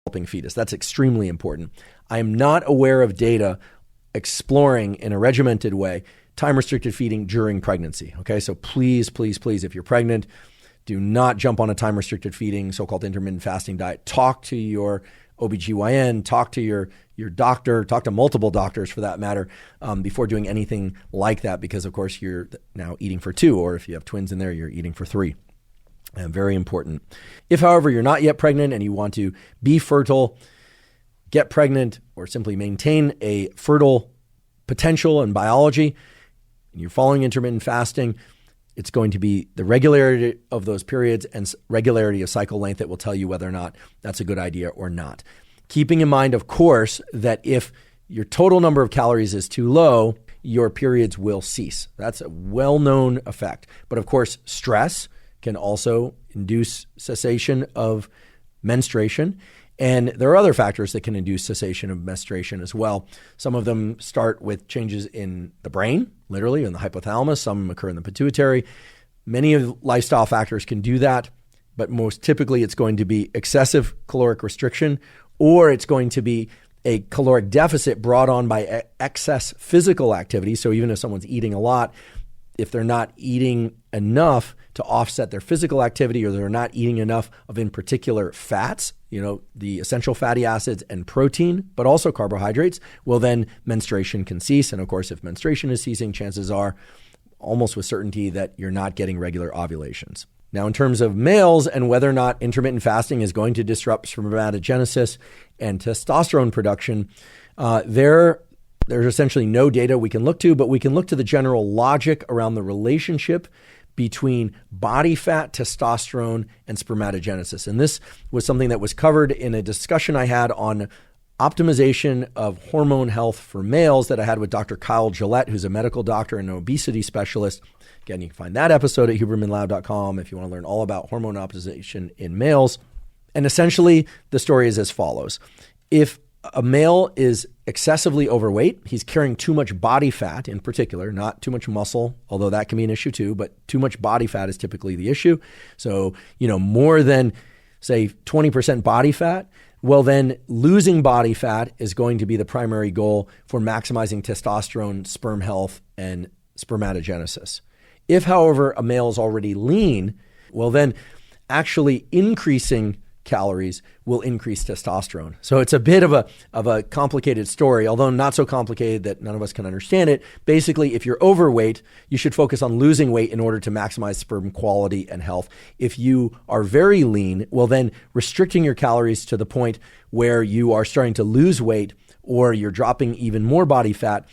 fetus. That's extremely important. I am not aware of data exploring in a regimented way time-restricted feeding during pregnancy. Okay, so please, if you're pregnant, do not jump on a time-restricted feeding, so-called intermittent fasting diet. Talk to your OBGYN, talk to your doctor, talk to multiple doctors for that matter, before doing anything like that, because of course you're now eating for 2, or if you have twins in there, you're eating for 3. Very important. If, however, you're not yet pregnant and you want to be fertile, get pregnant, or simply maintain a fertile potential and biology, and you're following intermittent fasting, it's going to be the regularity of those periods and regularity of cycle length that will tell you whether or not that's a good idea or not. Keeping in mind, of course, that if your total number of calories is too low, your periods will cease. That's a well-known effect. But of course, stress can also induce cessation of menstruation. And there are other factors that can induce cessation of menstruation as well. Some of them start with changes in the brain, literally in the hypothalamus. Some occur in the pituitary. Many of lifestyle factors can do that, but most typically it's going to be excessive caloric restriction, or it's going to be a caloric deficit brought on by excess physical activity. So even if someone's eating a lot, if they're not eating enough to offset their physical activity, or they're not eating enough of, in particular, fats, the essential fatty acids and protein, but also carbohydrates, well, then menstruation can cease. And of course, if menstruation is ceasing, chances are almost with certainty that you're not getting regular ovulations. Now, in terms of males and whether or not intermittent fasting is going to disrupt spermatogenesis and testosterone production, there's essentially no data we can look to, but we can look to the general logic around the relationship between body fat, testosterone, and spermatogenesis. And this was something that was covered in a discussion I had on optimization of hormone health for males that I had with Dr. Kyle Gillette, who's a medical doctor and an obesity specialist. Again, you can find that episode at hubermanlab.com if you want to learn all about hormone optimization in males. And essentially, the story is as follows. If a male is excessively overweight, he's carrying too much body fat in particular, not too much muscle, although that can be an issue too, but too much body fat is typically the issue. So, more than, say, 20% body fat, well, then losing body fat is going to be the primary goal for maximizing testosterone, sperm health, and spermatogenesis. If, however, a male is already lean, well, then actually increasing calories will increase testosterone. So it's a bit of a complicated story, although not so complicated that none of us can understand it. Basically, if you're overweight, you should focus on losing weight in order to maximize sperm quality and health. If you are very lean, well, then restricting your calories to the point where you are starting to lose weight or you're dropping even more body fat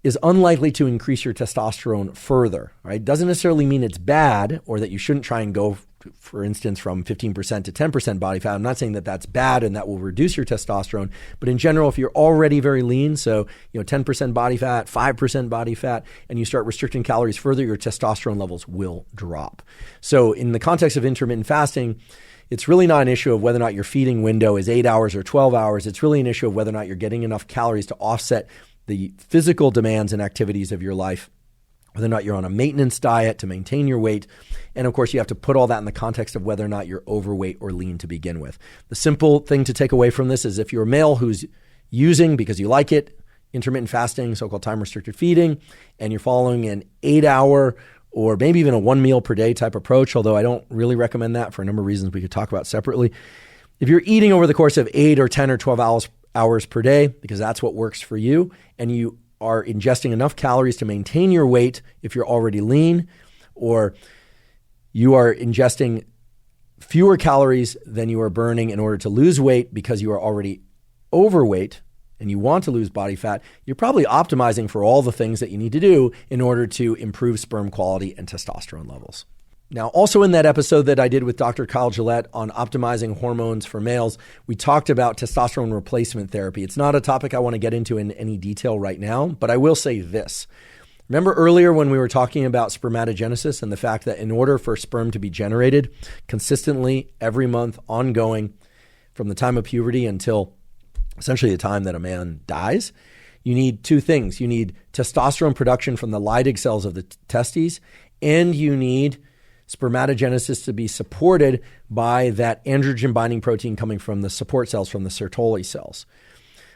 is unlikely to increase your testosterone further, right? Doesn't necessarily mean it's bad or that you shouldn't try and go, for instance, from 15% to 10% body fat. I'm not saying that that's bad and that will reduce your testosterone, but in general, if you're already very lean, so 10% body fat, 5% body fat, and you start restricting calories further, your testosterone levels will drop. So in the context of intermittent fasting, it's really not an issue of whether or not your feeding window is 8 hours or 12 hours. It's really an issue of whether or not you're getting enough calories to offset the physical demands and activities of your life, whether or not you're on a maintenance diet to maintain your weight. And of course, you have to put all that in the context of whether or not you're overweight or lean to begin with. The simple thing to take away from this is if you're a male who's using, because you like it, intermittent fasting, so-called time-restricted feeding, and you're following an 8-hour or maybe even a 1 meal per day type approach, although I don't really recommend that for a number of reasons we could talk about separately. If you're eating over the course of 8 or 10 or 12 hours per day, because that's what works for you, and you are ingesting enough calories to maintain your weight if you're already lean, or you are ingesting fewer calories than you are burning in order to lose weight because you are already overweight and you want to lose body fat, you're probably optimizing for all the things that you need to do in order to improve sperm quality and testosterone levels. Now, also in that episode that I did with Dr. Kyle Gillette on optimizing hormones for males, we talked about testosterone replacement therapy. It's not a topic I want to get into in any detail right now, but I will say this. Remember earlier when we were talking about spermatogenesis and the fact that in order for sperm to be generated consistently every month, ongoing, from the time of puberty until essentially the time that a man dies, you need two things. You need testosterone production from the Leydig cells of the testes, and you need spermatogenesis to be supported by that androgen binding protein coming from the support cells, from the Sertoli cells.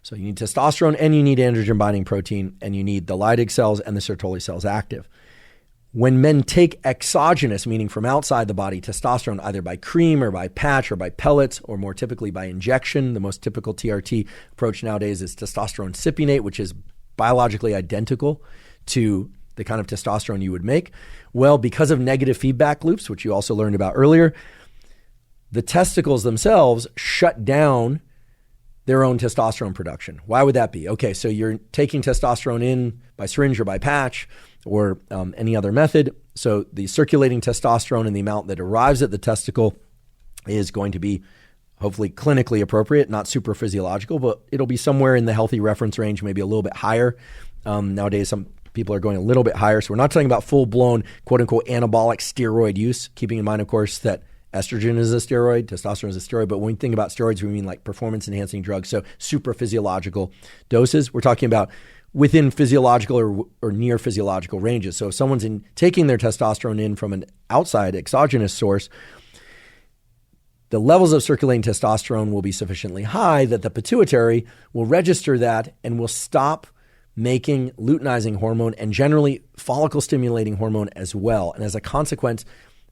So you need testosterone and you need androgen binding protein, and you need the Leydig cells and the Sertoli cells active. When men take exogenous, meaning from outside the body, testosterone, either by cream or by patch or by pellets, or more typically by injection, the most typical TRT approach nowadays is testosterone cypionate, which is biologically identical to the kind of testosterone you would make. Well, because of negative feedback loops, which you also learned about earlier, the testicles themselves shut down their own testosterone production. Why would that be? Okay, so you're taking testosterone in by syringe or by patch or any other method. So the circulating testosterone and the amount that arrives at the testicle is going to be hopefully clinically appropriate, not super physiological, but it'll be somewhere in the healthy reference range, maybe a little bit higher. Nowadays, some people are going a little bit higher. So we're not talking about full-blown, quote-unquote, anabolic steroid use, keeping in mind, of course, that estrogen is a steroid, testosterone is a steroid, but when we think about steroids, we mean like performance-enhancing drugs, so super physiological doses. We're talking about within physiological or near physiological ranges. So if someone's taking their testosterone in from an outside exogenous source, the levels of circulating testosterone will be sufficiently high that the pituitary will register that and will stop making luteinizing hormone and generally follicle-stimulating hormone as well. And as a consequence,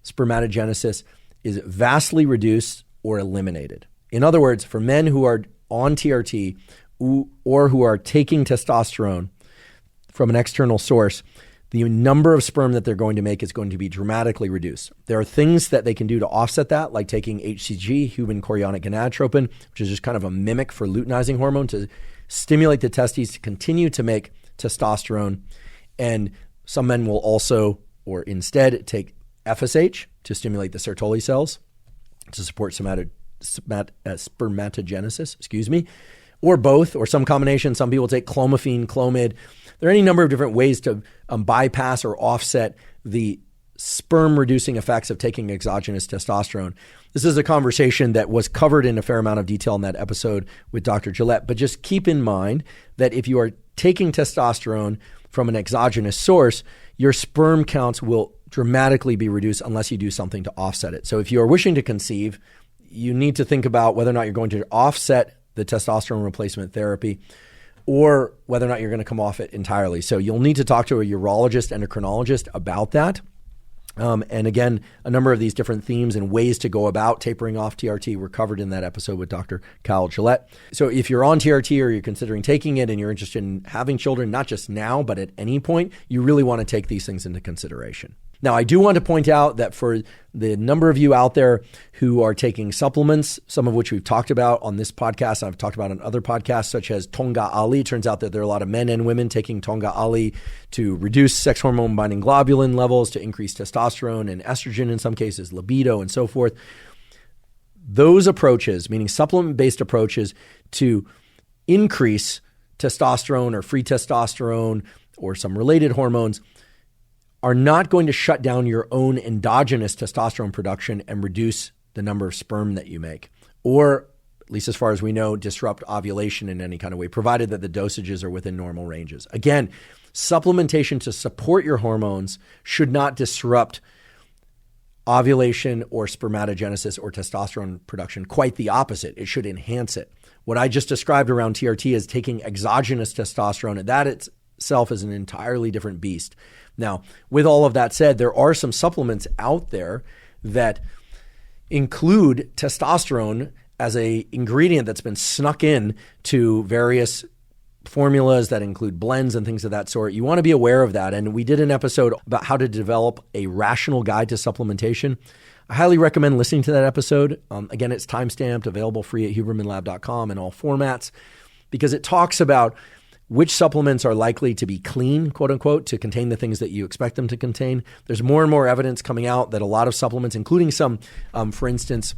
spermatogenesis is vastly reduced or eliminated. In other words, for men who are on TRT or who are taking testosterone from an external source, the number of sperm that they're going to make is going to be dramatically reduced. There are things that they can do to offset that, like taking HCG, human chorionic gonadotropin, which is just kind of a mimic for luteinizing hormone, to stimulate the testes to continue to make testosterone. And some men will also, or instead, take FSH to stimulate the Sertoli cells to support spermatogenesis, or both, or some combination. Some people take clomiphene, Clomid. There are any number of different ways to bypass or offset the sperm-reducing effects of taking exogenous testosterone. This is a conversation that was covered in a fair amount of detail in that episode with Dr. Gillette, but just keep in mind that if you are taking testosterone from an exogenous source, your sperm counts will dramatically be reduced unless you do something to offset it. So if you are wishing to conceive, you need to think about whether or not you're going to offset the testosterone replacement therapy or whether or not you're going to come off it entirely. So you'll need to talk to a urologist, endocrinologist about that. And again, a number of these different themes and ways to go about tapering off TRT were covered in that episode with Dr. Kyle Gillette. So if you're on TRT or you're considering taking it and you're interested in having children, not just now, but at any point, you really want to take these things into consideration. Now, I do want to point out that for the number of you out there who are taking supplements, some of which we've talked about on this podcast, and I've talked about on other podcasts, such as Tonga Ali. It turns out that there are a lot of men and women taking Tonga Ali to reduce sex hormone binding globulin levels, to increase testosterone and estrogen in some cases, libido, and so forth. Those approaches, meaning supplement-based approaches to increase testosterone or free testosterone or some related hormones, are not going to shut down your own endogenous testosterone production and reduce the number of sperm that you make, or at least as far as we know, disrupt ovulation in any kind of way, provided that the dosages are within normal ranges. Again, supplementation to support your hormones should not disrupt ovulation or spermatogenesis or testosterone production. Quite the opposite. It should enhance it. What I just described around TRT is taking exogenous testosterone, and that itself is an entirely different beast. Now, with all of that said, there are some supplements out there that include testosterone as an ingredient that's been snuck in to various formulas that include blends and things of that sort. You want to be aware of that. And we did an episode about how to develop a rational guide to supplementation. I highly recommend listening to that episode. Again, it's timestamped, available free at hubermanlab.com in all formats, because it talks about which supplements are likely to be clean, quote unquote, to contain the things that you expect them to contain. There's more and more evidence coming out that a lot of supplements, including some, for instance,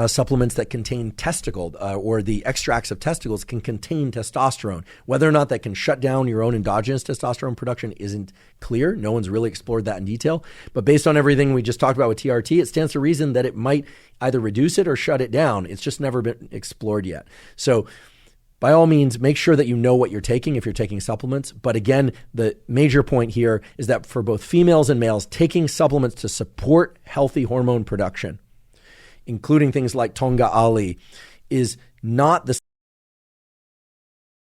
supplements that contain testicle or the extracts of testicles, can contain testosterone. Whether or not that can shut down your own endogenous testosterone production isn't clear. No one's really explored that in detail. But based on everything we just talked about with TRT, it stands to reason that it might either reduce it or shut it down. It's just never been explored yet. So by all means, make sure that you know what you're taking if you're taking supplements. But again, the major point here is that for both females and males, taking supplements to support healthy hormone production, including things like Tonga Ali, is not the